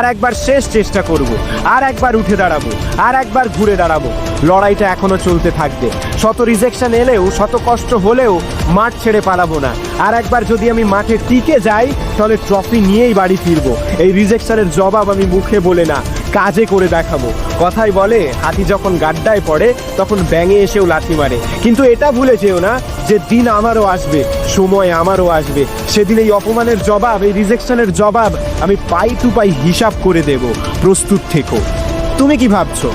আর একবার শেষ চেষ্টা করব, আর একবার উঠে দাঁড়াবো, আর একবার ঘুরে দাঁড়াবো। লড়াইটা এখনো চলতে থাকবে। শত রিজেকশন এলেও, শত কষ্ট হলেও মাঠ ছেড়ে পালাবো না। আর একবার যদি আমি মাঠে টিকে যাই, তাহলে ট্রফি নিয়েই বাড়ি ফিরবো। এই রিজেকশনের জবাব আমি মুখে বলে না, কাজে করে দেখাবো। কথাই বলে, হাতি যখন গাড্ডায় পড়ে তখন ব্যাঙে এসেও লাথি মারে। কিন্তু এটা ভুলে যেও না যে দিন আমারও আসবে, সময় আমারও আসবে। সেদিন এই অপমানের জবাব, এই রিজেকশনের জবাব আমি পাই টু পাই হিসাব করে দেব। প্রস্তুত থেকো। তুমি কি ভাবছো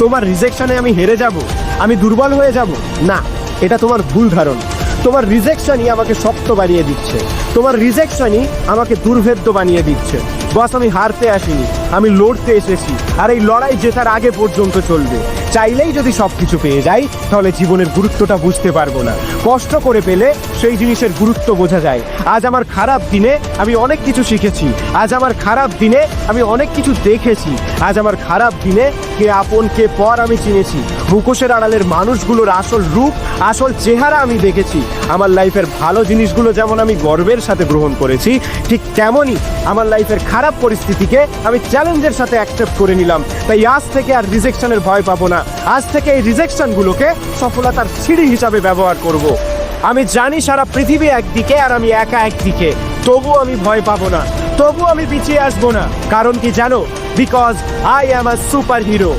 তোমার রিজেকশনে আমি হেরে যাব, আমি দুর্বল হয়ে যাব? না, এটা তোমার ভুল ধারণা। তোমার রিজেকশনই আমাকে শক্ত বানিয়ে দিচ্ছে, তোমার রিজেকশনই আমাকে দুর্ভেদ্য বানিয়ে দিচ্ছে। বস, আমি হারতে আসিনি, আমি লড়তে এসেছি। আর এই লড়াই জেতার আগে পর্যন্ত চলবে। চাইলেই যদি সব কিছু পেয়ে যাই, তাহলে জীবনের গুরুত্বটা বুঝতে পারবো না। কষ্ট করে পেলে সেই জিনিসের গুরুত্ব বোঝা যায়। আজ আমার খারাপ দিনে আমি অনেক কিছু শিখেছি, আজ আমার খারাপ দিনে আমি অনেক কিছু দেখেছি, আজ আমার খারাপ দিনে কে আপন কে পর আমি চিনেছি। মুখোশের আড়ালের মানুষগুলোর আসল রূপ, আসল চেহারা আমি দেখেছি। আমার লাইফের ভালো জিনিসগুলো যেমন আমি গর্বের সাথে গ্রহণ করেছি, ঠিক তেমনই আমার লাইফের খারাপ পরিস্থিতিকে আমি চ্যালেঞ্জের সাথে অ্যাকসেপ্ট করে নিলাম। তাই আজ থেকে আর রিজেকশনের ভয় পাবো না। আজ থেকে এই রিজেকশনগুলোকে সফলতার সিঁড়ি হিসাবে ব্যবহার করব। আমি জানি সারা পৃথিবী একদিকে আর আমি একা একদিকে, তবু আমি ভয় পাবো না, তবু আমি পিছিয়ে আসবো না। কারণ কি জানো? Because I am a super hero.